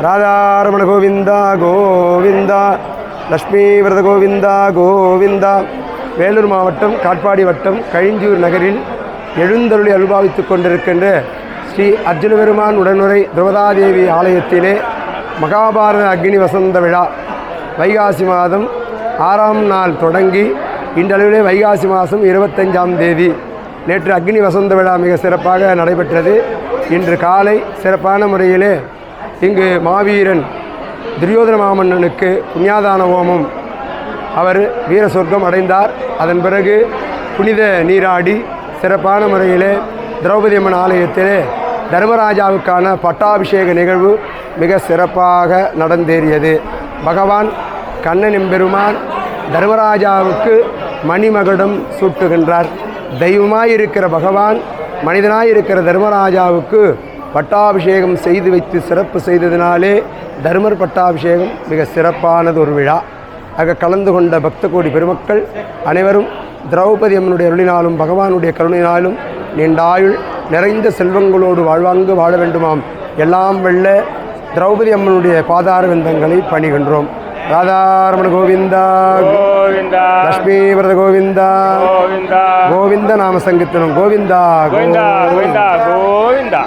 ராதாரமண கோவிந்தா கோவிந்தா. லக்ஷ்மி விரத கோவிந்தா கோவிந்தா. வேலூர் மாவட்டம் காட்பாடி வட்டம் கழிஞ்சூர் நகரில் எழுந்தருளி அனுபவித்துக் கொண்டிருக்கின்ற ஸ்ரீ அர்ஜுன பெருமான் உடனுரை திரௌபதாதேவி ஆலயத்திலே மகாபாரத அக்னி வசந்த விழா வைகாசி மாதம் 6ஆம் நாள் தொடங்கி இன்றளவிலே வைகாசி மாதம் 25ஆம் தேதி நேற்று அக்னி வசந்த விழா மிக சிறப்பாக நடைபெற்றது. இன்று காலை சிறப்பான முறையிலே இங்கு மாவீரன் துரியோதன மாமன்னனுக்கு புண்ணியாதான ஹோமம், அவர் வீர சொர்க்கம் அடைந்தார். அதன் பிறகு புனித நீராடி சிறப்பான முறையிலே திரௌபதி அம்மன் ஆலயத்திலே தர்மராஜாவுக்கான பட்டாபிஷேக நிகழ்வு மிக சிறப்பாக நடந்தேறியது. பகவான் கண்ணன் எம்பெருமான் தர்மராஜாவுக்கு மணிமகுடம் சூட்டுகின்றார். தெய்வமாயிருக்கிற பகவான் மனிதனாயிருக்கிற தர்மராஜாவுக்கு பட்டாபிஷேகம் செய்து வைத்து சிறப்பு செய்ததினாலே தர்மர் பட்டாபிஷேகம் மிக சிறப்பானது ஒரு விழா. ஆக கலந்து கொண்ட பக்த கோடி பெருமக்கள் அனைவரும் திரௌபதி அம்மனுடைய அருளினாலும் பகவானுடைய கருணையினாலும் நீண்டாயுள் நிறைந்த செல்வங்களோடு வாழ்வாங்கு வாழ வேண்டுமாம். எல்லாம் வெல்ல திரௌபதி அம்மனுடைய பாதார விந்தங்களை பணிகின்றோம். ராதாரமண கோவிந்தா கோவிந்தா. லக்ஷ்மி விரத கோவிந்தா கோவிந்தா. கோவிந்த நாம சங்கீர்த்தனம் கோவிந்தா கோவிந்தா கோவிந்தா கோவிந்தா.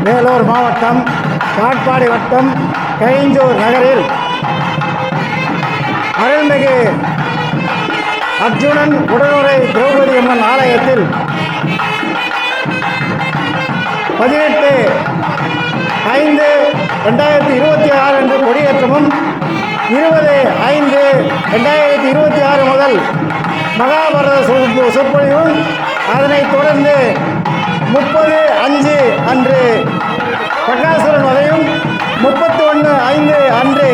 வேலூர் மாவட்டம் காட்பாடி வட்டம் கைஞ்சூர் நகரில் அருள்மிகு அர்ஜுனன் உடனுரை திரௌபதி அம்மன் ஆலயத்தில் 18/5/2026 அன்று கொடியேற்றமும் 20/5/2026 முதல் மகாபாரத சொற்பொழிவும் அதனைத் தொடர்ந்து 30/5 அன்று பகாசுரன் வதையும் 31/5 அன்று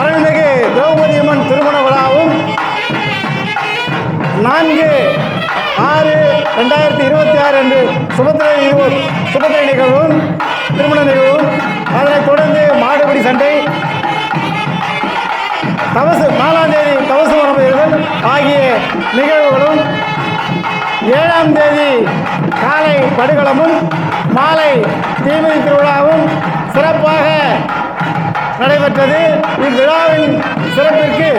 அருள்மிகு திரௌபதி அம்மன் திருமண விழாவும் 4/6/2026 அன்று சுபத்திரை நிகழ்வும் திருமண நிகழ்வும் அதனைத் தொடர்ந்து மாடுபிடி சண்டை 4ஆம் தேதி தவசு மரபுகள் ஆகிய நிகழ்வுகளும் 7ஆம் தேதி காலை படுகளமும் மாலை தீமிதி திருவிழாவும் சிறப்பாக நடைபெற்றது. இவ்விழாவின் சிறப்பிற்கு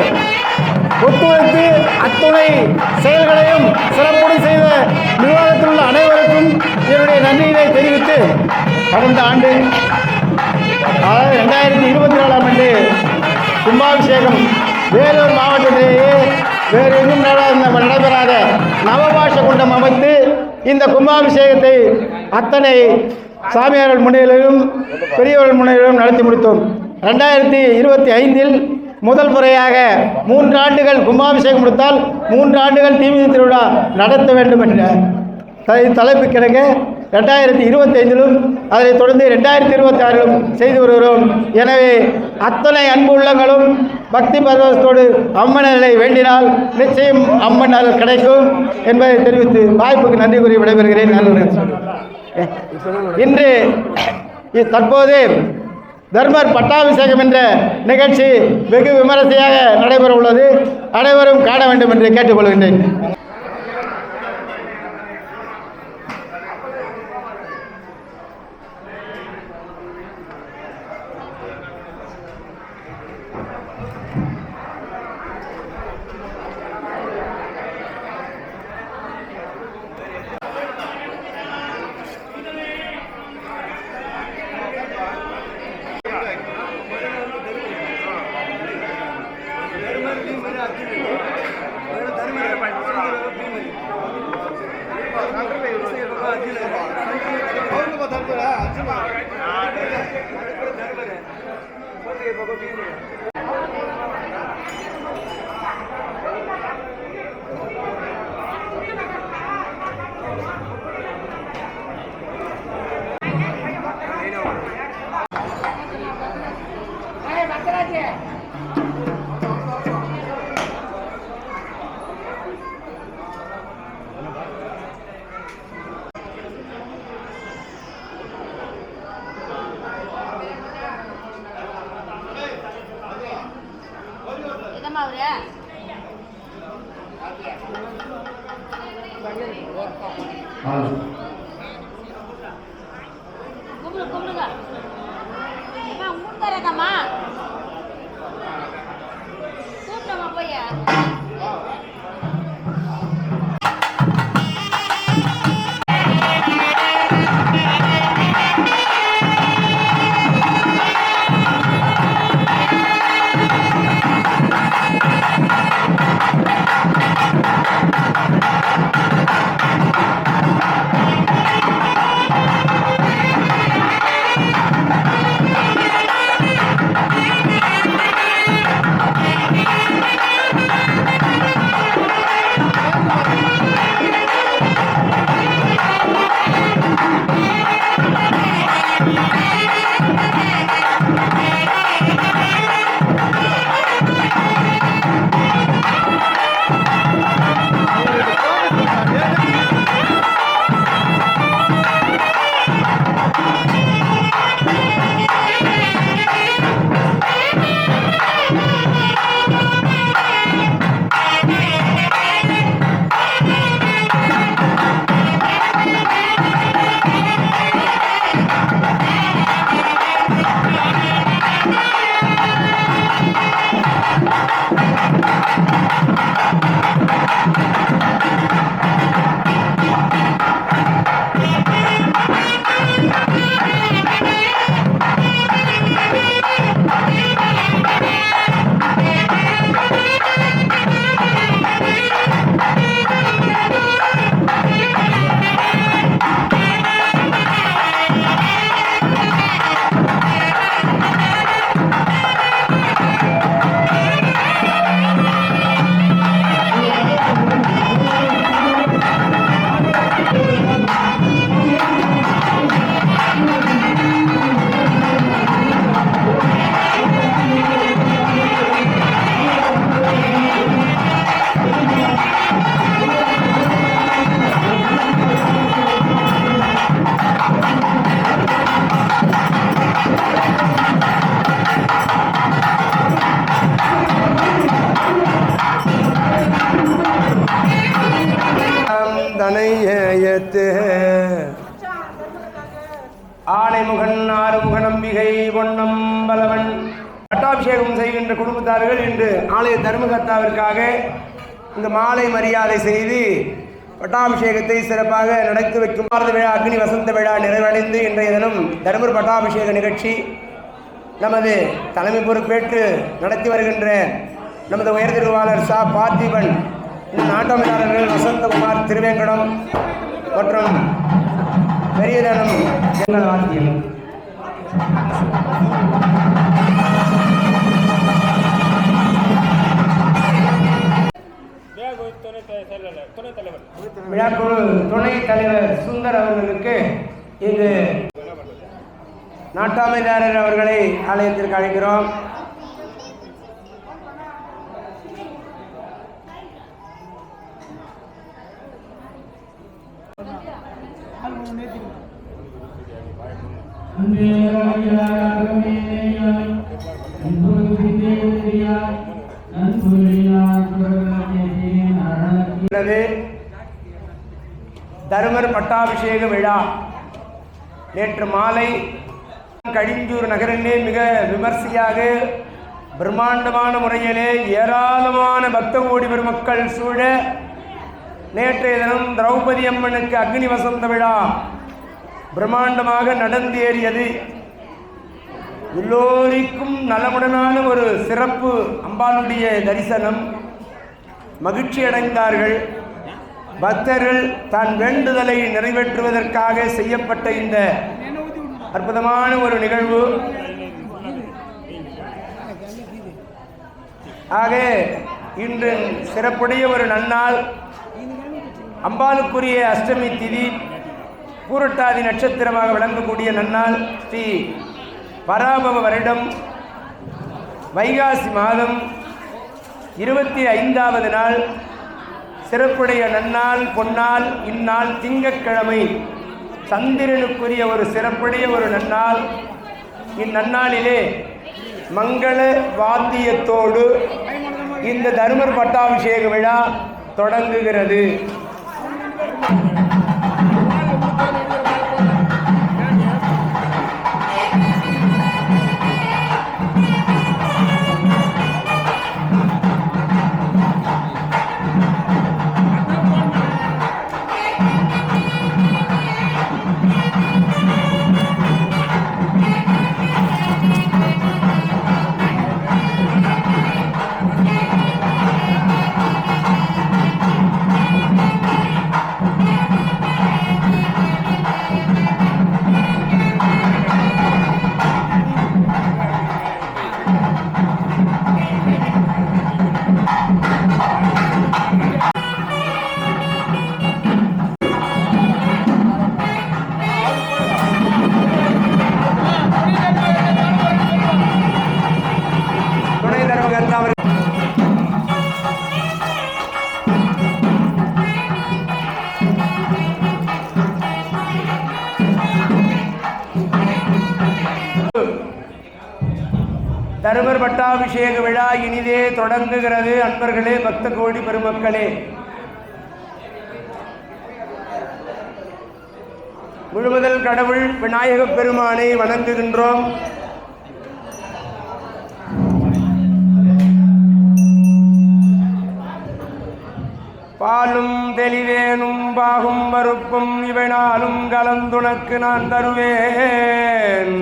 ஒத்துழைத்து அத்துணை செயல்களையும் சிறப்புடன் செய்த நிர்வாகத்தில் உள்ள அனைவருக்கும் என்னுடைய நன்றியினை தெரிவித்து கடந்த ஆண்டு அதாவது 2024ஆம் ஆண்டு கும்பாபிஷேகம் வேலூர் மாவட்டத்திலேயே வேறு எங்கும் நடைபெறாத நவபாஷ குண்டம் அமைத்து இந்த கும்பாபிஷேகத்தை அத்தனை சாமியார்கள் முன்னிலையிலும் பெரியவர்கள் முன்னிலையிலும் நடத்தி முடித்தோம். 2025இல் முதல் முறையாக 3 ஆண்டுகள் கும்பாபிஷேகம் முடித்தால் 3 ஆண்டுகள் தீமிதி திருவிழா நடத்த வேண்டும் என்ற தலைப்பு கிடங்க 2025இலும் அதைத் தொடர்ந்து 2026இலும் செய்து வருகிறோம். எனவே அத்தனை அன்பு உள்ளங்களும் பக்தி பரவசத்தோடு அம்மனை வேண்டினால் நிச்சயம் அம்மன் அருள் கிடைக்கும் என்பதை தெரிவித்து வாய்ப்புக்கு நன்றி கூறி விடைபெறுகிறேன். இன்று தற்போது தர்மர் பட்டாபிஷேகம் என்ற நிகழ்ச்சி வெகு விமரிசையாக நடைபெற உள்ளது. அனைவரும் காண வேண்டும் என்று கேட்டுக்கொள்கின்றேன். கும்பிடுங்க உங்களுக்கம்மா கூப்பிட்டமா போய் ஆணையத்து ஆணைமுகன் ஆறுமுக நம்பிகை பொன்னம் பலவன் பட்டாபிஷேகம் செய்கின்ற குடும்பத்தார்கள் இன்று ஆலய தர்மகர்த்தாவிற்காக இந்த மாலை மரியாதை செய்து பட்டாபிஷேகத்தை சிறப்பாக நடத்தி வைக்கும் பாரத விழா அக்னி வசந்த விழா நிறைவடைந்து இன்றைய தினம் தர்மர் பட்டாபிஷேக நிகழ்ச்சி நமது தலைமை பொறுப்பேற்று நடத்தி வருகின்ற நமது உயர் திருவாளர் சா பார்த்திபன், நாட்டமையாளர்கள் வசந்தகுமார் திருவேங்கடம் மற்றும் பெரியதனம் வாத்தியம் விழாக்குழு துணைத் தலைவர் சுந்தர் அவர்களுக்கு இங்கு நாட்டாமைதாரர் அவர்களை ஆலயத்திற்கு அழைக்கிறோம். தருமர் பட்டாபிஷேக விழா நேற்று மாலை கழிஞ்சூர் நகரிலே மிக விமர்சையாக பிரம்மாண்டமான முறையிலே ஏராளமான பக்த கோடி பெருமக்கள் சூழ நேற்றைய தினம் திரௌபதி அம்மனுக்கு அக்னி வசந்த விழா பிரம்மாண்டமாக நடந்தேறியது. எல்லோருக்கும் நலமுடனான ஒரு சிறப்பு அம்பாளுடைய தரிசனம். மகிழ்ச்சி அடைந்தார்கள் பக்தர்கள். தான் வேண்டுதலை நிறைவேற்றுவதற்காக செய்யப்பட்ட இந்த அற்புதமான ஒரு நிகழ்வு. ஆக இன்று சிறப்புடைய ஒரு நன்னாள். அம்பாளுக்குரிய அஷ்டமி திதி பூரட்டாதி நட்சத்திரமாக விளங்கக்கூடிய நன்னாள். ஸ்ரீ பராபவ வருடம் வைகாசி மாதம் 25வது நாள் சிறப்புடைய நன்னாள் பொன்னாள். இந்நாள் திங்கட்கிழமை சந்திரனுக்குரிய ஒரு சிறப்புடைய ஒரு நன்னாள். இந்நன்னாளிலே மங்கள வாத்தியத்தோடு இந்த தருமர் பட்டாபிஷேக விழா தொடங்குகிறது. தருமர் பட்டாபிஷேக விழா இனிதே தொடங்குகிறது. அன்பர்களே, பக்த கோடி பெருமக்களே, முழுமுதல் கடவுள் விநாயக பெருமானை வணங்குகின்றோம். பாலும் தெளிவேனும் பாகும் வறுப்பும் இவனாலும் கலந்துனக்கு நான் தருவேன்.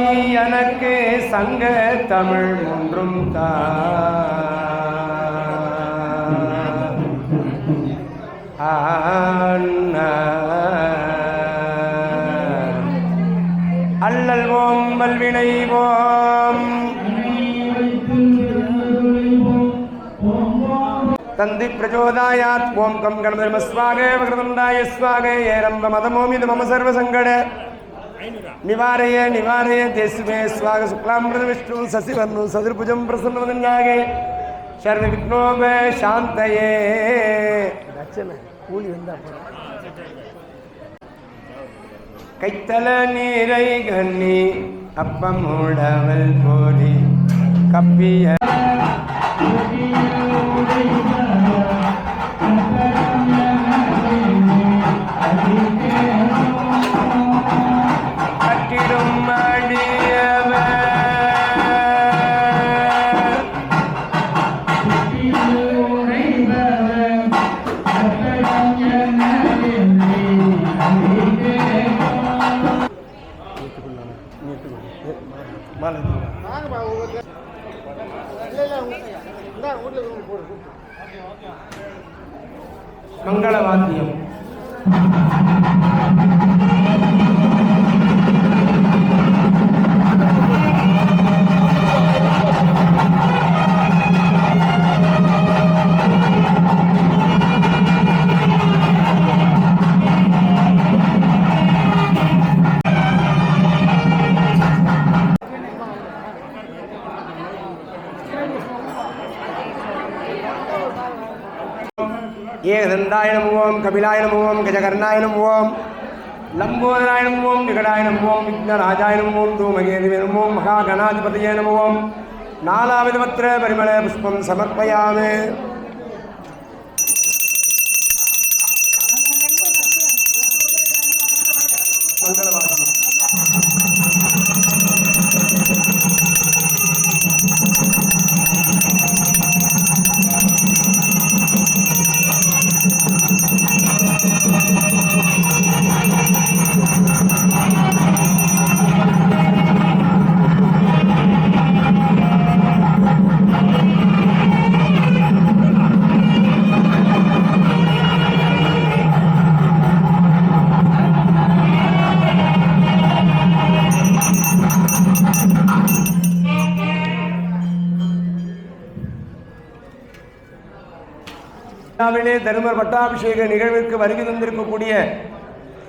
நீ எனக்கு சங்க தமிழ் ஒன்றும் அல்லல் ஓம் வல்வினை ஓம் தந்தி பிரச்சோதாயாத் ஓம் கம் கணதர்மஸ்வாக வக்ரதுண்டாய ஸ்வாக ஏரம்ப மதமோமிது மம சர்வசங்கட நிவாரய நிவாரய தேசுமே ஸ்வாக சுக்லாம்பிரத விஷ்ணு சசிவர்ணு சதுர்புஜம் பிரசன்னவதன்யாகே சர்வ விக்னோப சாந்தயே. கூலி வந்தா கைத்தல நீரை கண்ணி அப்பம் மூடவல் போரி கப்பிய கட்டிடும் அடியவர் மங்களவாத்தியம். ஏகதந்தாய நமோ ஓம், கபிலாய நமோ ஓம், கஜகர்ணாய நமோ ஓம், லம்போதராய நமோ ஓம், நிகடாய நமோ ஓம், விக்னராஜாய நமோ ஓம், தூமகேதுவே நமோ ஓம், மகாகணாதிபதியே நமோ ஓம். நாலாவிதமத்திர பரிமள புஷ்பம் சமர்ப்பயாமி. மங்களவாத்தியம். தருமர் பட்டாபிஷேக நிகழ்விற்கு வருகை தந்திருக்கக்கூடிய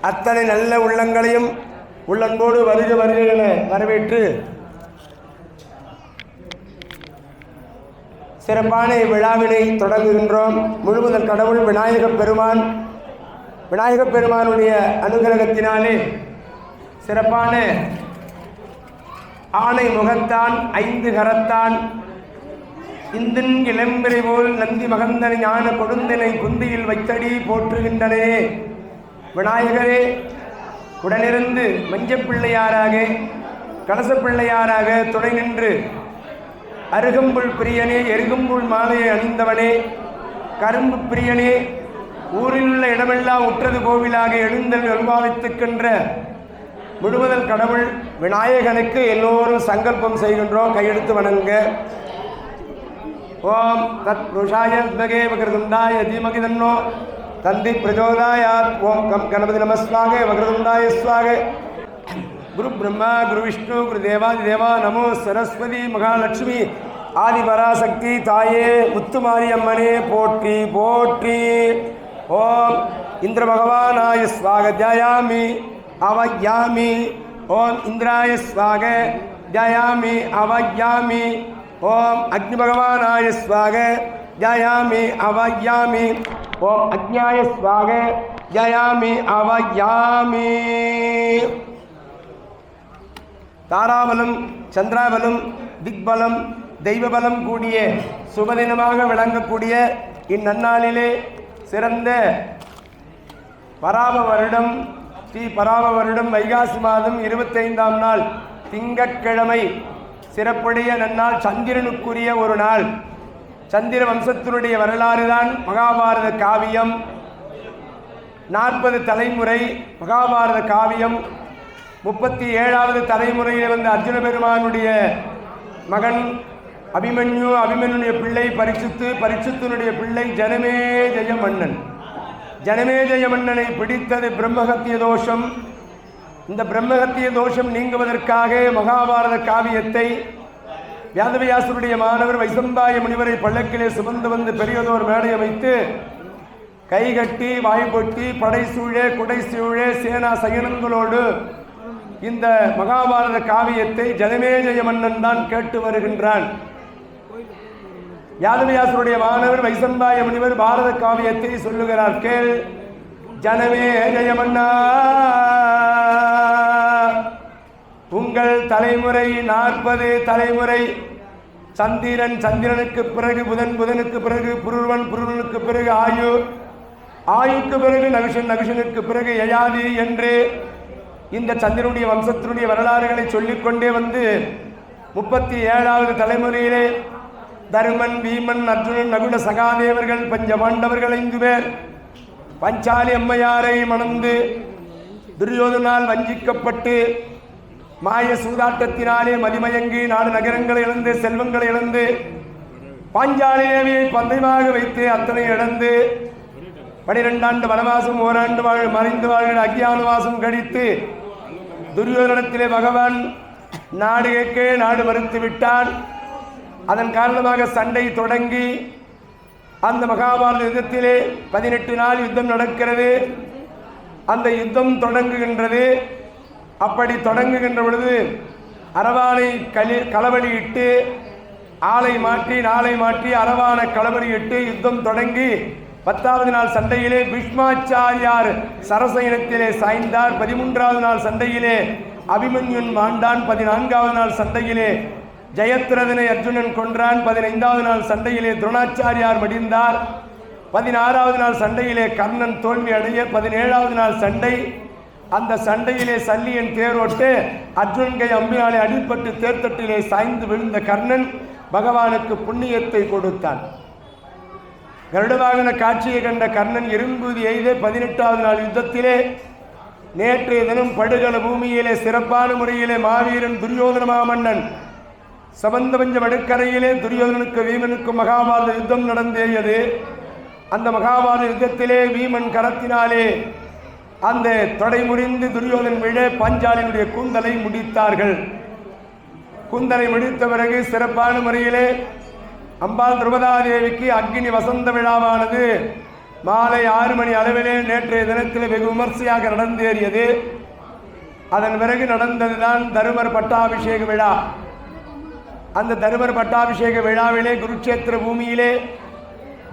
அத்தனை நல்ல உள்ளங்களையும் உள்ளன்போடு வருக வருக என வரவேற்று சிறப்பான விழாவினை தொடங்குகின்றோம். முழுமுதல் கடவுள் விநாயகப் பெருமானுடைய அனுகிரகத்தினாலே சிறப்பான ஆணை முகத்தான் 5 கரத்தான் இந்தின் இளம்பிரை போல் நந்தி மகந்தனை ஞான கொடுந்தனை குந்தியில் வைத்தடி போற்றுகின்றனே. விநாயகரே, உடனிருந்து மஞ்சப்பிள்ளையாராக கலசப்பிள்ளையாராக துணை நின்று அருகம்புல் பிரியனே, எருகம்புல் மாலையை அணிந்தவனே, கரும்பு பிரியனே, ஊரில் உள்ள இடமெல்லாம் உற்றது கோவிலாக எழுந்தல் அனுபவித்துக்கின்ற முழுவதல் கடவுள் விநாயகனுக்கு எல்லோரும் சங்கல்பம் செய்கின்றோம். கையெடுத்து வணங்க. ஓம் தத் புருஷாய வித்மகே வக்ரதுண்டாய தீமகி தன்னோ தந்தி பிரச்சோதயாத். ஓம் கம் கணபதி நமஸ்வாக வக்ரதுண்டாய ஸ்வாக. குரு பிரம்மா குரு விஷ்ணு குரு தேவாதி தேவா நமோ சரஸ்வதி மகாலட்சுமி ஆதிபராசக்தி தாயே முத்துமாரியம்மனே போற்றி போற்றி. ஓம் இந்திர பகவானாய ஸ்வாக ஜயாமி அவயாமி. ஓம் இந்திராய ஸ்வாக ஜயாமி அவயாமி. ஓம் அக்னி பகவானாய ஸ்வாக ஜயாமி அவயாமி. ஓம் அக்ஞாய ஸ்வாக ஜயாமி அவயாமி. தாராபலம் சந்திராபலம் திக்பலம் தெய்வபலம் கூடிய சுபதினமாக விளங்கக்கூடிய இந்நன்னாளிலே சிறந்த பராப வருடம் ஸ்ரீ பராப வருடம் வைகாசி மாதம் 25ஆம் நாள் திங்கட்கிழமை சிறப்புடைய நன்னாள். சந்திரனுக்குரிய ஒரு நாள். சந்திர வம்சத்தினுடைய வரலாறு தான் மகாபாரத காவியம். 40 தலைமுறை மகாபாரத காவியம். 37வது தலைமுறையில் வந்த அர்ஜுன பெருமானுடைய மகன் அபிமன்யு, அபிமன்யுடைய பிள்ளை பரிசுத்தினுடைய பிள்ளை ஜனமேஜய மன்னன். ஜனமேஜய மன்னனை பிடித்தது பிரம்மஹத்திய தோஷம். இந்த பிரம்மஹத்திய தோஷம் நீங்குவதற்காக மகாபாரத காவியத்தை வியாதவியாசருடைய மாணவர் வைசம்பாய முனிவரை பள்ளக்கிலே சுமந்து வந்து பெரியதோர் மேடை அமைத்து கைகட்டி வாய்பொட்டி படைசூழே குடைசூழே சேனா சயனங்களோடு இந்த மகாபாரத காவியத்தை ஜனமேஜய மன்னன் தான் கேட்டு வருகின்றான். யாதவியாசருடைய மாணவர் வைசம்பாய முனிவர் பாரத காவியத்தை சொல்லுகிறார். கேள் ஜனமேஜய மன்னா, உங்கள் தலைமுறை 40 தலைமுறை. சந்திரன் சந்திரனுக்கு பிறகு புதன், புதனுக்கு பிறகு புருவன், புருவனுக்கு பிறகு ஆயு, ஆயுக்கு பிறகு நகுஷன், நகுஷனுக்கு பிறகு யயாதி என்று இந்த சந்திரனுடைய வம்சத்தினுடைய வரலாறுகளை சொல்லிக்கொண்டே வந்து 37வது தலைமுறையிலே தருமன், பீமன், அர்ஜுனன், நகுல, சகாதேவர்கள், பஞ்சபாண்டவர்கள் 5 பேர் பஞ்சாலி அம்மையாரை மணந்து துரியோதனால் வஞ்சிக்கப்பட்டு மாய சூதாட்டத்தினாலே மதிமயங்கி 4 நகரங்களை இழந்து, செல்வங்களை இழந்து, பாஞ்சாலி தேவியை பந்தயமாக வைத்து அத்தனை இழந்து 12 ஆண்டு வனவாசம், ஓராண்டு மறைந்து வாழ்கிற அக்ஞானவாசம் கழித்து துரியோதனத்திலே பகவான் நாடு கேட்க நாடு மறுத்து விட்டான். அதன் காரணமாக சண்டை தொடங்கி அந்த மகாபாரத யுத்தத்திலே 18 நாள் யுத்தம் நடக்கிறது. அந்த யுத்தம் தொடங்குகின்றது. அப்படி தொடங்குகின்ற பொழுது அரவானை களவழியிட்டு ஆளை மாற்றி நாளை மாற்றி அரவான களவழியிட்டு யுத்தம் தொடங்கி 10வது நாள் சண்டையிலே பீஷ்மாச்சாரியார் சரசயனத்திலே சாய்ந்தார். 13வது நாள் சண்டையிலே அபிமன்யுன் மாண்டான். 14வது நாள் சண்டையிலே ஜெயத்ரதனை அர்ஜுனன் கொன்றான். 15வது நாள் சண்டையிலே துரோணாச்சாரியார் மடிந்தார். 16வது நாள் சண்டையிலே கர்ணன் தோல்வி அடைய 17வது நாள் சண்டை. அந்த சண்டையிலே சல்லியன் தேரோட்டு அர்ஜுனன் கை அம்பினாலே அடிப்பட்டு தேர்தட்டிலே சாய்ந்து விழுந்த கர்ணன் பகவானுக்கு புண்ணியத்தை கொடுத்தான். கருடவாகன காட்சியை கண்ட கர்ணன் இரும்புதி எய்தே 18வது நாள் யுத்தத்திலே நேற்றைய தினம் படுகள பூமியிலே சிறப்பான முறையிலே மாவீரன் துரியோதன மாமன்னன் சபந்தபஞ்ச மடுக்கரையிலே துரியோதனனுக்கு வீமனுக்கு மகாபாரத யுத்தம் நடந்தேயது. அந்த மகாபாரத யுத்தத்திலே வீமன் கரத்தினாலே அந்த தொடை முறிந்து துரியோதன் விழ பாஞ்சாலினுடைய கூந்தலை முடித்தார்கள். கூந்தலை முடித்த பிறகு சிறப்பான முறையிலே அம்பாள் திரௌபதாதேவிக்கு அக்னி வசந்த விழாவானது மாலை 6 மணி அளவிலே நேற்றைய தினத்தில் வெகு விமர்சையாக நடந்தேறியது. அதன் பிறகு நடந்ததுதான் தருமர் பட்டாபிஷேக விழா. அந்த தருமர் பட்டாபிஷேக விழாவிலே குருட்சேத்திர பூமியிலே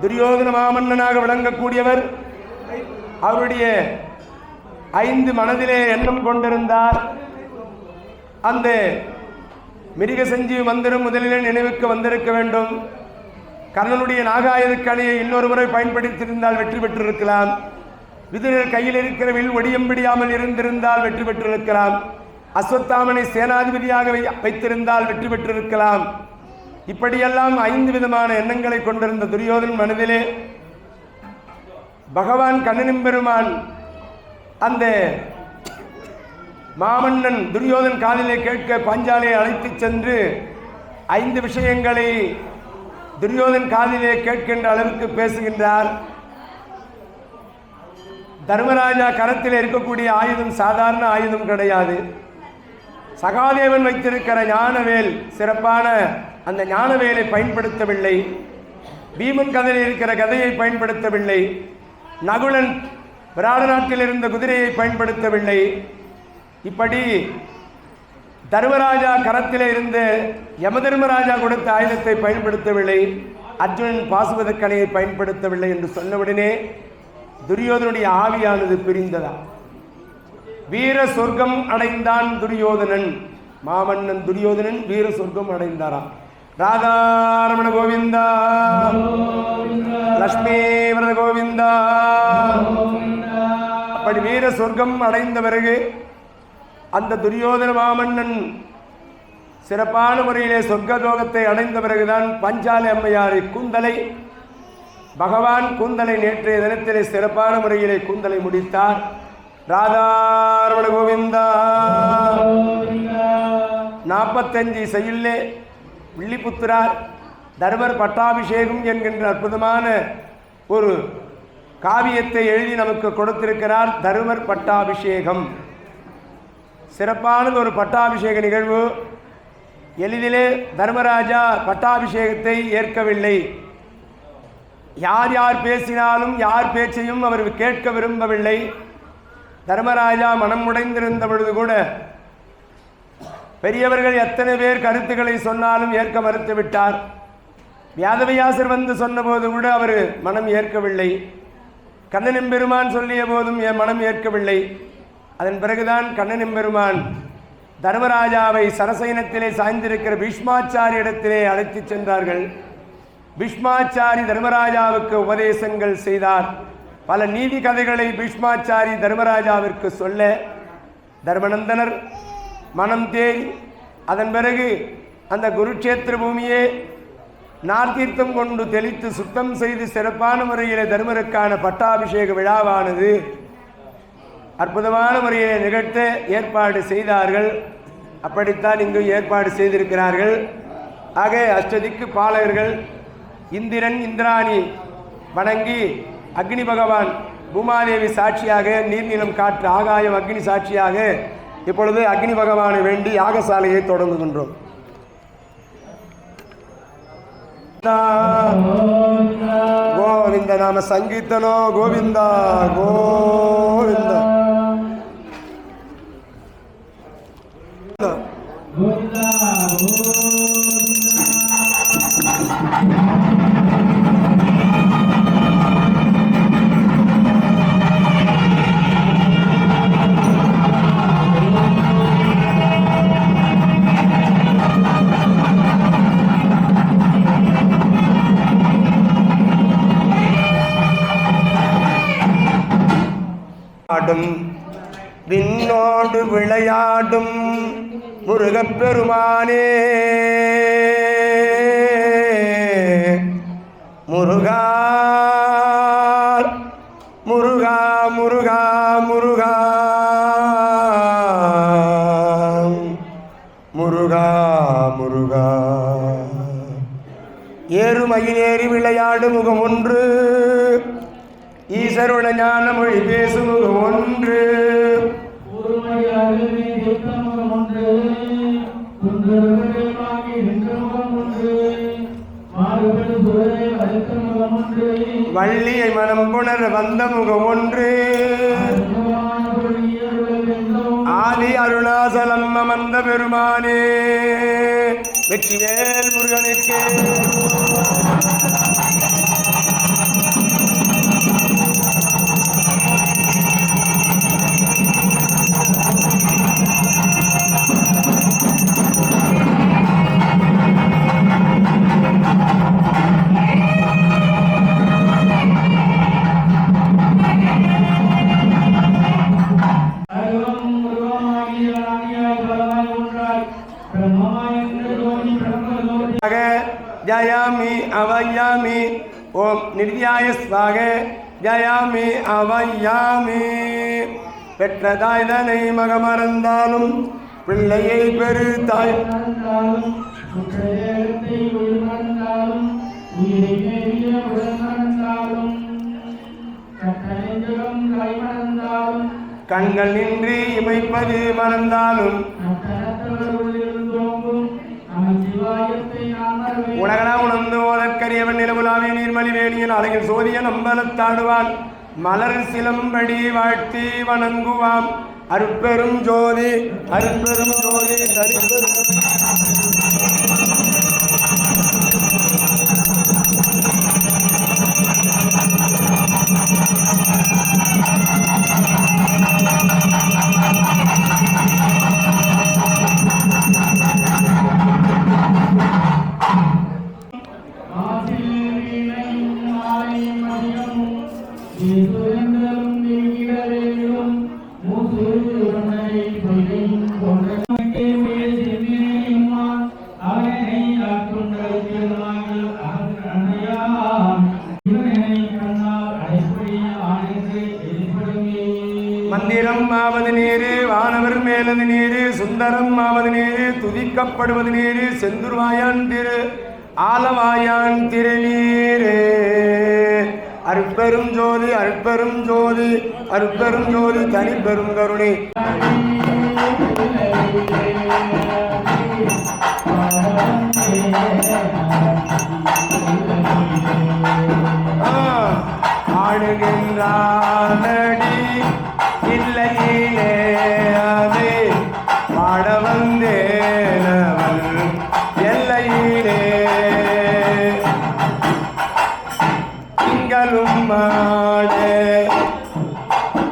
துரியோதன மாமன்னனாக விளங்கக்கூடியவர் அவருடைய 5 மனதிலே எண்ணம் கொண்டிருந்தார். அந்த மிருக சஞ்சீவ மந்திரம் முதலிலே நினைவுக்கு வந்திருக்க வேண்டும். கர்ணனுடைய நாகாயுத கலையை இன்னொரு முறை பயன்படுத்தியிருந்தால் வெற்றி பெற்றிருக்கலாம். விதுரர் கையில் இருக்கிற வில் ஒடியம் பிடியாமல் இருந்திருந்தால் வெற்றி பெற்றிருக்கலாம். அஸ்வத்தாமனை சேனாதிபதியாக வைத்திருந்தால் வெற்றி பெற்றிருக்கலாம். இப்படியெல்லாம் 5 விதமான எண்ணங்களை கொண்டிருந்த துரியோதன் மனதிலே பகவான் கண்ணனின் பெருமான் அந்த மாமன்னன் துரியோதன் காதிலே கேட்க பாஞ்சாலியை அழைத்து சென்று 5 விஷயங்களை துரியோதன் காதிலே கேட்கின்ற அளவுக்கு பேசுகின்றார். தர்மராஜா கரத்தில் இருக்கக்கூடிய ஆயுதம் சாதாரண ஆயுதம் கிடையாது. சகாதேவன் வைத்திருக்கிற ஞானவேல் சிறப்பான அந்த ஞானவேலை பயன்படுத்தவில்லை. பீமன் கதையில் இருக்கிற கதையை பயன்படுத்தவில்லை. நகுலன் விராட நாட்டில் இருந்த குதிரையை பயன்படுத்தவில்லை. இப்படி தர்மராஜா கரத்திலே இருந்த யமதர்மராஜா கொடுத்த ஆயுதத்தை பயன்படுத்தவில்லை. அர்ஜுனன் பாசுபத கலையை பயன்படுத்தவில்லை என்று சொன்னவுடனே துரியோதனுடைய ஆவியானது பிரிந்ததா. வீர சொர்க்கம் அடைந்தான் துரியோதனன். மாமன்னன் துரியோதனன் வீர சொர்க்கம் அடைந்தாராம். ராதாரமண கோவிந்தா, லட்சுமி விரத கோவிந்தா. அப்படி வீர சொர்க்கம் அடைந்த பிறகு அந்த துரியோதன மாமன்னன் சிறப்பான முறையிலே சொர்க்கலோகத்தை அடைந்த பிறகுதான் பஞ்சாலி அம்மையாரை கூந்தலை பகவான் கூந்தலை நேற்றைய தினத்திலே சிறப்பான முறையிலே கூந்தலை முடித்தார். ராதாரமண கோவிந்தா. 45 செய்யுள்ளே வில்லிபுத்திரார் தர்மர் பட்டாபிஷேகம் என்கின்ற அற்புதமான ஒரு காவியத்தை எழுதி நமக்கு கொடுத்திருக்கிறார். தருமர் பட்டாபிஷேகம் சிறப்பானது ஒரு பட்டாபிஷேக நிகழ்வு. எளிதிலே தர்மராஜா பட்டாபிஷேகத்தை ஏற்கவில்லை. யார் யார் பேசினாலும் யார் பேச்சையும் அவர் கேட்க விரும்பவில்லை. தர்மராஜா மனம் உடைந்திருந்த பொழுது கூட பெரியவர்கள் எத்தனை பேர் கருத்துக்களை சொன்னாலும் ஏற்க மறுத்து விட்டார். வியாதவியாசர் வந்து சொன்னபோது கூட அவர் மனம் ஏற்கவில்லை. கண்ணனின் பெருமான் சொல்லிய போதும் என் மனம் ஏற்கவில்லை. அதன் பிறகுதான் கண்ணனின் பெருமான் தர்மராஜாவை சரசைனத்திலே சாய்ந்திருக்கிற பீஷ்மாச்சாரி இடத்திலே அழைத்துச் சென்றார்கள். பீஷ்மாச்சாரி தர்மராஜாவுக்கு உபதேசங்கள் செய்தார். பல நீதி கதைகளை பீஷ்மாச்சாரி தர்மராஜாவிற்கு சொல்ல தர்மநந்தனர் மனம் தேறி அதன் பிறகு அந்த குருட்சேத்திர பூமியே நார்த்தீர்த்தம் கொண்டு தெளித்து சுத்தம் செய்து சிறப்பான முறையில் தர்மருக்கான பட்டாபிஷேக விழாவானது அற்புதமான முறையை நிகழ்த்த ஏற்பாடு செய்தார்கள். அப்படித்தான் இங்கு ஏற்பாடு செய்திருக்கிறார்கள். ஆக அஷ்டதிக்கு பாலகர்கள் இந்திரன் இந்திராணி வணங்கி அக்னி பகவான் பூமாதேவி சாட்சியாக நீர்நிலம் காற்று ஆகாயம் அக்னி சாட்சியாக இப்பொழுது அக்னி பகவானை வேண்டி யாகசாலையை தொடங்குகின்றோம். கோவிந்த நாம சங்கீர்த்தனோ கோவிந்தா கோவிந்த விண்ணோடு விளையாடும் முருகப்பெருமானே முருகா முருகா முருகா முருகா முருகா முருகா ஏறுமயிலேறி விளையாடு முகம் ஒன்று ஈஸ்வருட ஞான மொழி பேசு முகம் ஒன்று வள்ளியை மனம் புணர வந்த முகம் ஒன்று ஆதி அருணாசலம் அமர்ந்த பெருமானே வெற்றிவேல் முருகனுக்கு ஜயாமி அவயாமி ஓம் நிர்யாய ஸ்வாக ஜயாமி அவயாமி பெற்ற தாய்தனை மகமறந்தாலும் பிள்ளையை பெரு தாய் கண்கள் நின்று இமைப்பது மறந்தாலும் உலகலாம் உணர்ந்து ஓதற்கரியவன் நிலவுலாவிய நீர்மலி வேணியன் அழகில் சோதியன் அம்பலத்தாடுவான் மலர் சிலம்படி வாழ்த்தி வணங்குவாம் அருட்பெரும் ஜோதி அருட்பெரும் ஜோதி தனிப்பெரும் மந்திரம் ஆவது நீரு வானவர் மேலது நீரு சுந்தரம் ஆவது நீரு துதிக்கப்படுவது நீரு செந்துருவாயான் திரு ஆலவாயான் திருநீரே அருட்பெரும் ஜோதி அருட்பெரும் ஜோதி அருட்பெரும் ஜோதி தனிப்பெரும் கருணை ஆடுகின்றானடி இல்லையிலே அது பாட வந்தேனவன் எல்லையிலே திங்களும் மாடே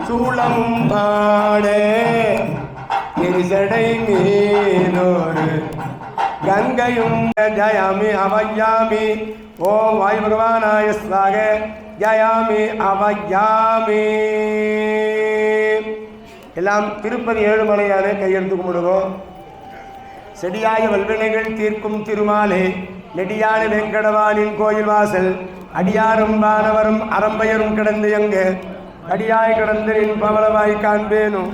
சூளமும் பாடே எரிசடை மீ கங்கையும் ஜயாமி அவயாமி. ஓம் வாயு பகவானாய ஸ்வாக ஜயாமி அவயாமி. எல்லாம் திருப்பதி ஏழுமலையான கையெழுத்து கும்பிடுவோம். செடியாய வல்வினைகள் தீர்க்கும் திருமாலே நெடியான வெங்கடவானின் கோயில் வாசல் அடியாரும் வானவரும் அறம்பயரும் கிடந்து எங்க அடியாய் கிடந்து நின் பவளவாய் காண்பேனும்.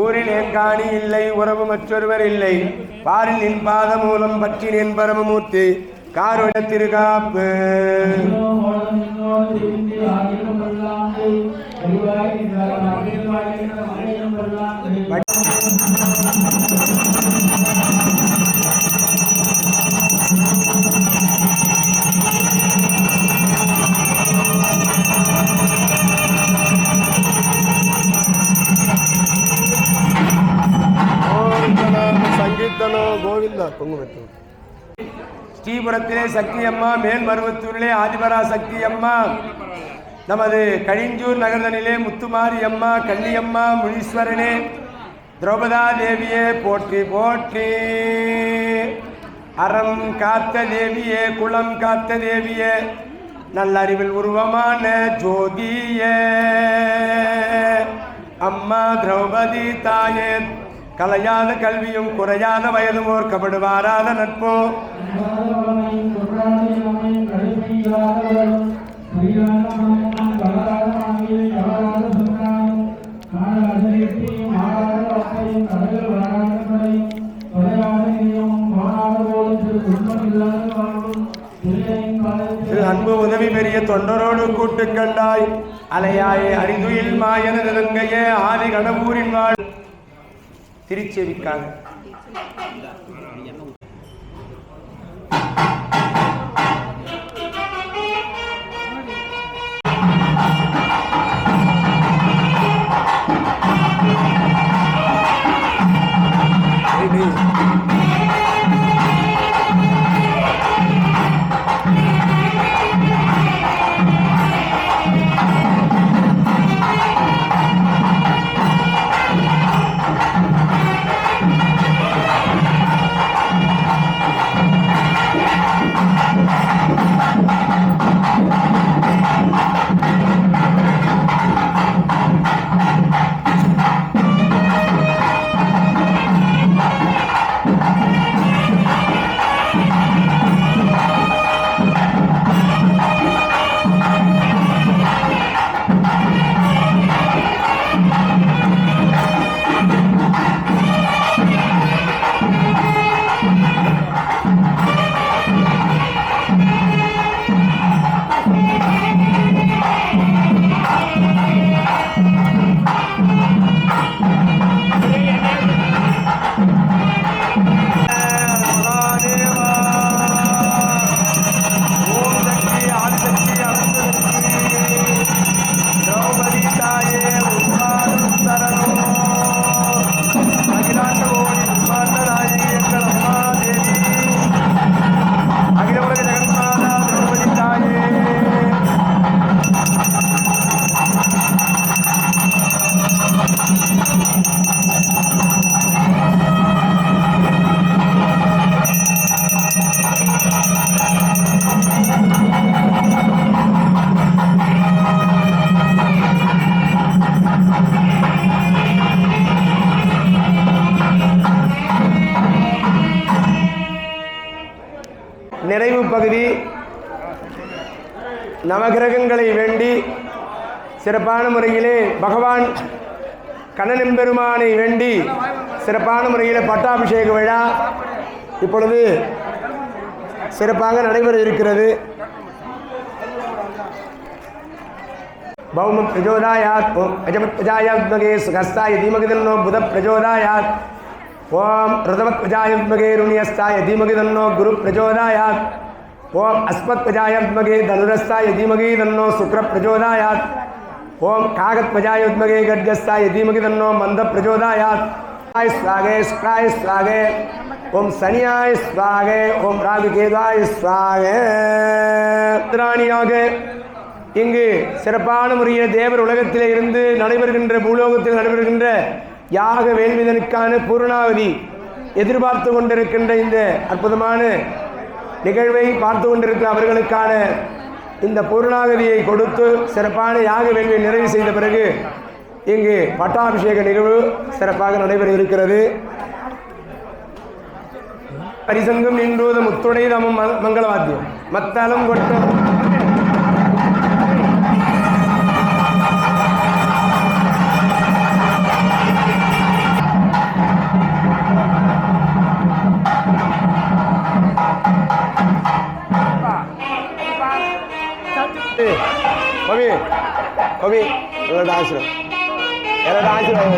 ஊரில் என் காணி இல்லை உறவு மற்றொருவர் இல்லை பாரில் நின் பாத மூலம் பற்றி நின் பரமமூர்த்தி காருட திருகாப்பு. சங்கீர்த்தனோ கோவிந்தா பொங்குமெட்டு. ஸ்ரீபுரத்திலே சக்தி அம்மா, மேல்மருவத்தூரிலே ஆதிபரா சக்தி அம்மா, நமது கழிஞ்சூர் நகர்தனிலே முத்துமாரி அம்மா, கள்ளியம்மா, முனீஸ்வரனே, திரௌபதா தேவியே போற்றி போற்றி. அறம் காத்த தேவியே, குளம் காத்த தேவியே, நல்லறிவில் உருவமான ஜோதியே அம்மா திரௌபதி தாயே, கலையாத கல்வியும் குறையாத வயதும் ஓர் கபடுவாராத நட்போ. அன்பு உதவி பெரிய தொண்டரோடு கூட்டு கண்டாய் அலையாயே அறிதுயில் மாயன நெருங்கையே ஆதி கடம்பூரின் வாழ் திருச்செவிக்காக. நிறைவு பகுதி நவகிரகங்களை வேண்டி சிறப்பான முறையிலே பகவான் கண்ணனெம்பெருமானை வேண்டி சிறப்பான முறையில் பட்டாபிஷேக விழா இப்பொழுது சிறப்பாக நடைபெற இருக்கிறது. பௌம பிரஜோதாயாத் அஜமத் பிரஜாயாத்மகே சுகஸ்தாய தீமகி தன்னோ புத பிரஜோதாயாத். ஓம் ருதமத் பிரஜாயாத்மகே ருணியஸ்தாய தீமகி தன்னோ குரு பிரஜோதாயாத். ஓம் அஸ்மத் பிரஜாயாத்மகே தனுரஸ்தாய தீமகி தன்னோ சுக்ர பிரஜோதாயாத். ஓம் காகத் பிரஜாயாத்மகே கட்கஸ்தாய தீமகி தன்னோ மந்த பிரஜோதாயாத். स्वागे शुक्राय स्वागे ओम शनियाय स्वागे ओम राகு கேதாய स्वागे. திராணியாக இங்கு சிறப்பான முறையில் தேவர் உலகத்திலே இருந்து நடைபெறுகின்ற பூலோகத்தில் நடைபெறுகின்ற யாக வேள்விதனுக்கான பூர்ணாவதி எதிர்பார்த்து கொண்டிருக்கின்ற இந்த அற்புதமான நிகழ்வை பார்த்து கொண்டிருக்கிற அவர்களுக்கான இந்த பூர்ணாகதியை கொடுத்து சிறப்பான யாக வேள்வியை நிறைவு செய்த பிறகு இங்கு பட்டாபிஷேக நிகழ்வு சிறப்பாக நடைபெற இருக்கிறது. பரிசங்கம் இன்றோது முத்துடை தமம் மங்களவாத்தியம் மத்தளம் கொட்டம் கவி கவி என்னோட ஆசிரம் என்னோட ஆசிரம்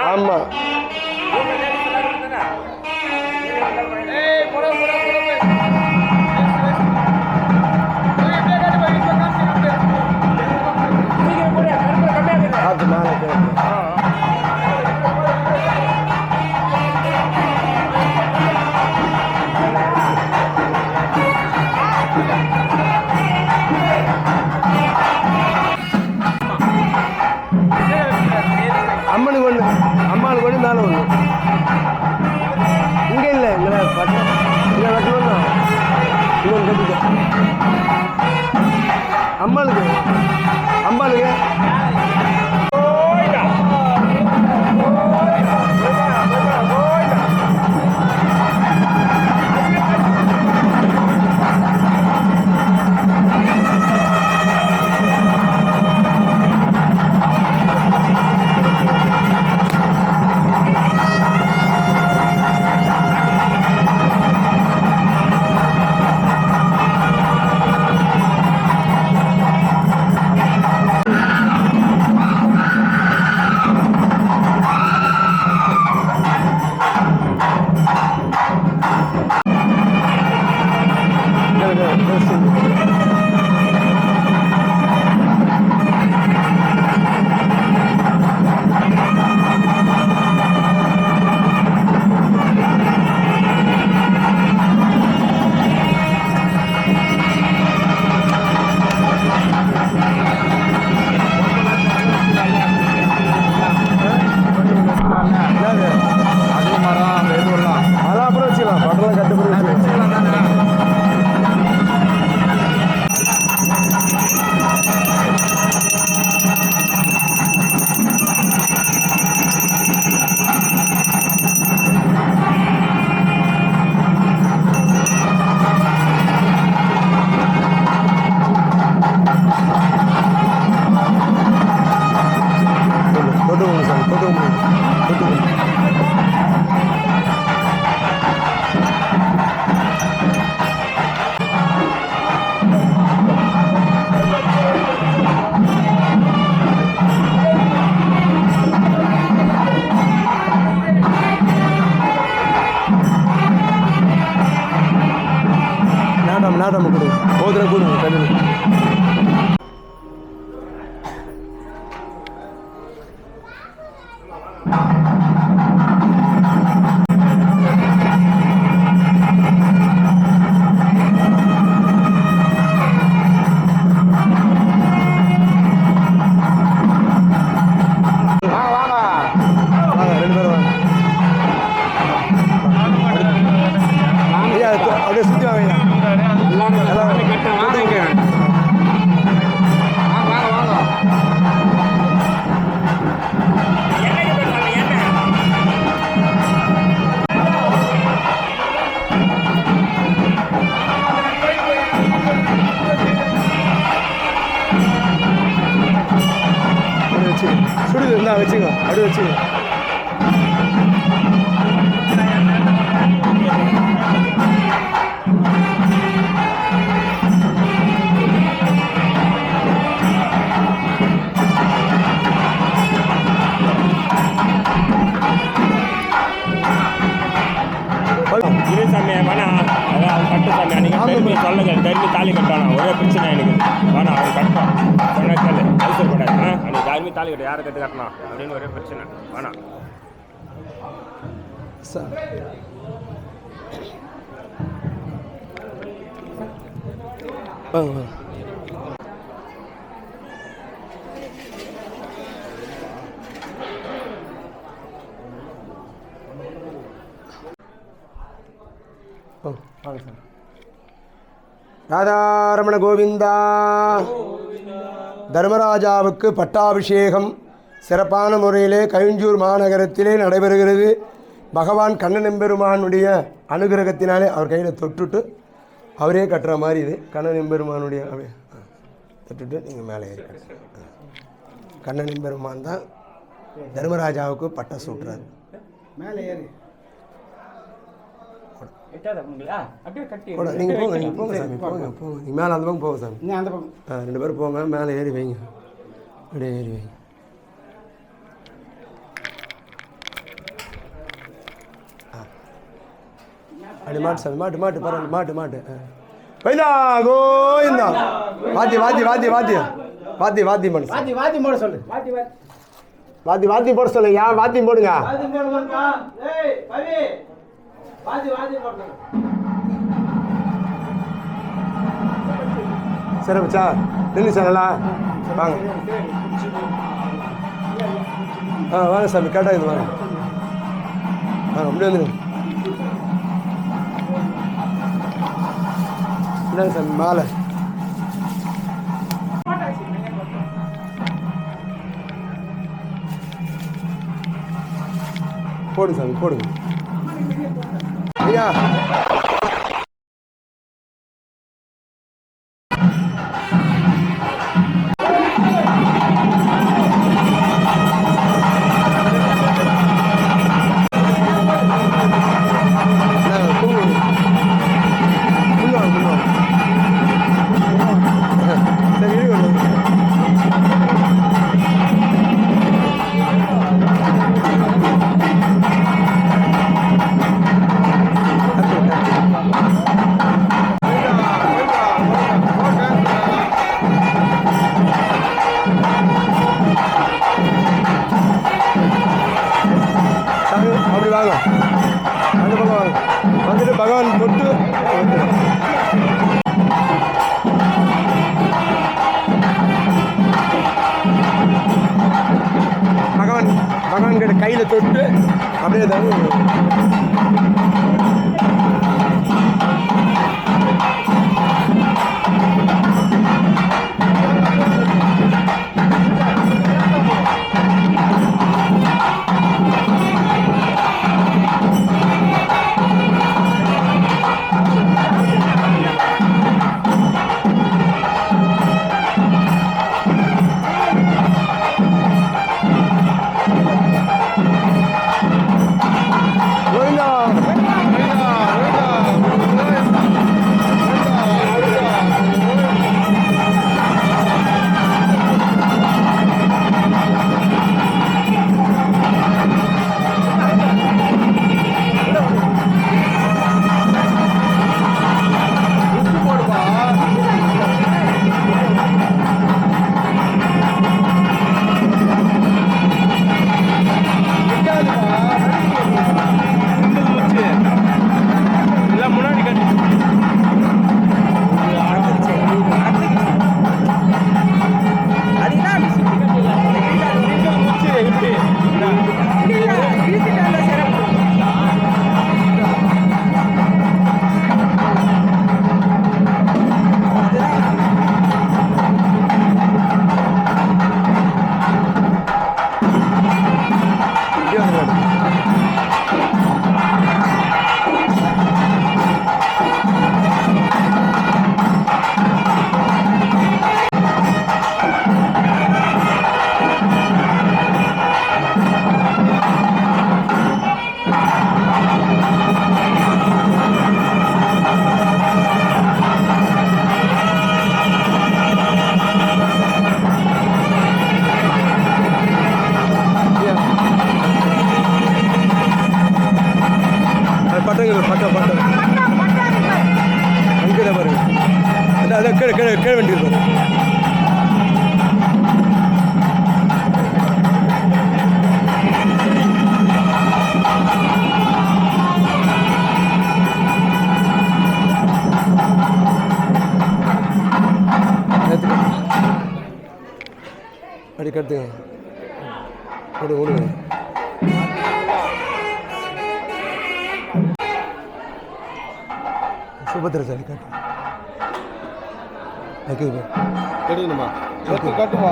ஆமாம் அது மேலே அம்மனுக்கு ஒன்று அம்மாளுக்கு ஒன்று மேலே ஒன்று இங்கே இல்லை இங்கே இங்கே வெட்டணும்னா இன்னொன்று கட்டிக்க அம்மாளுக்கு அம்பாளுக்கு நாடாம கொடு போதுற கொடு கண்ணு அப்படியே சுற்றி வாங்க சுடுது இருந்தா வச்சுங்க அப்படி வச்சுங்க சாமி வேணா அதான் அவன் கட்டு சாமி அன்றைக்கி தெரிஞ்சு சொல்லுங்க தெரிஞ்சு தாலி கட்டணும் ஒரே பிரச்சனை எனக்கு வேணா அவன் கட்டணும் சொன்னா கேளு அவசரப்படாது அன்றைக்கி யாருமே தாலி கட்ட யாரை கட்டு கட்டணும் அப்படின்னு ஒரே பிரச்சனை வேணாம் வாங்க சாமி. ராதாரமண கோவிந்தா. தர்மராஜாவுக்கு பட்டாபிஷேகம் சிறப்பான முறையிலே கவிஞ்சூர் மாநகரத்திலே நடைபெறுகிறது. பகவான் கண்ணனெம்பெருமானுடைய அனுகிரகத்தினாலே அவர் கையில் தொட்டுட்டு அவரே கட்டுற மாதிரி இது. கண்ணனெம்பெருமானுடைய அப்படியே தொட்டுட்டு நீங்கள் மேலே ஏறி கண்ணனெம்பெருமான் தான் தர்மராஜாவுக்கு பட்டம் சூட்டுறாரு. மேலே ஏறி நீங்கள் போங்க, நீங்கள் போங்க சாமி, போங்க போங்க. நீங்கள் மேலே அந்த பக்கம் போங்க சாமி. நீ அந்த பக்கம் 2 பேரும் போங்க, மேலே ஏறி வைங்க, அப்படியே ஏறி வைங்க. அப்படி மாட்டு சாமி, மாட்டு மாட்டு பரவாயில்ல, மாட்டு மாட்டு வைந்தா கோவிந்தா. வாத்தி வாத்தி வாத்தி வாத்தி வாத்தி வாத்தி பண்ணு, வாத்தி வாத்தி போட சொல்லு. வாத்தி வாத்தி போட சொல்லுங்க. ஏன் வாத்தி போடுங்க. சரி பச்சா நின்று சார் நல்லா வாங்க. வாங்க சாமி, கரெக்டாக இது வாங்க. அப்படியே வந்துடுங்க. என்னங்க சாமி மாலை போடுங்க சாமி, போடுங்க ஐயா. அப்படி வாங்க, அந்த பக்கம் வாங்க. வந்துட்டு பகவான் தொட்டு பகவான் கிட்ட கையில் தொட்டு அப்படியே தான் கீழே வண்டி இருக்கும். அப்படி கட்டுங்க, ஓடுங்க. சுபத்திரசாலி காட்டு வைக்குது எடுக்கணுமா கட்டுமா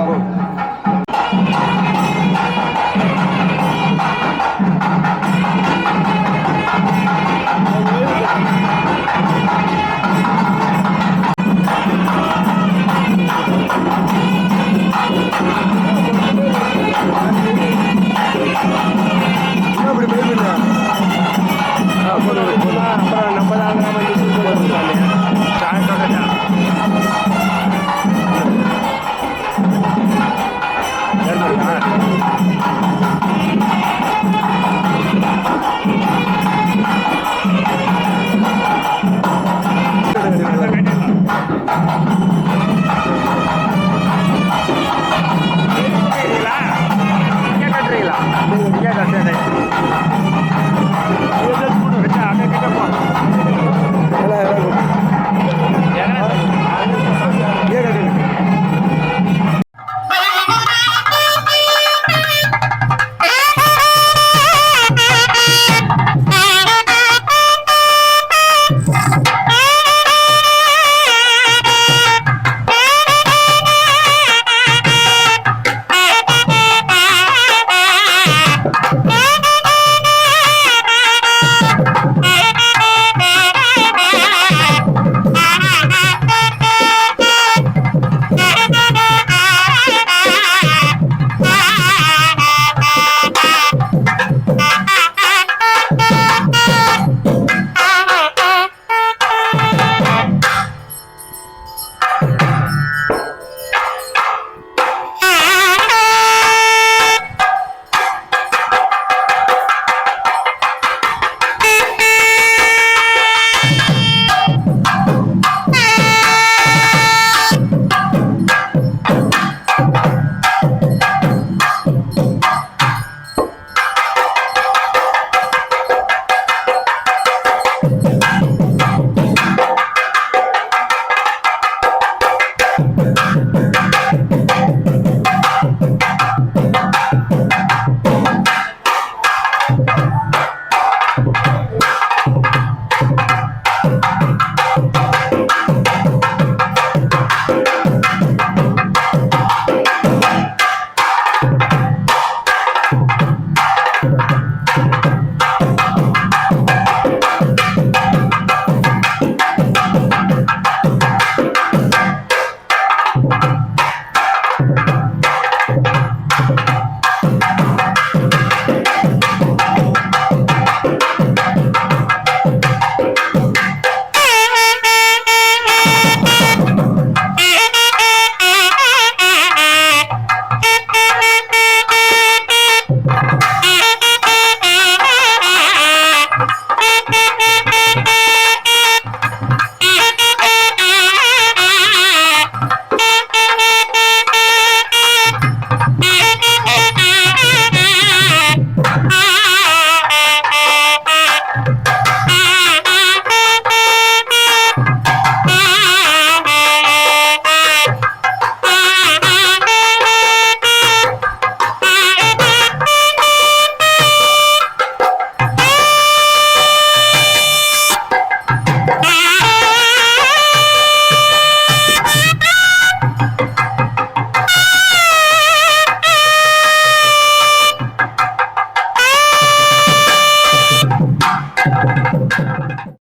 அப்படி போயிருந்தா அப்புறம் நம்ம தான் Thank you.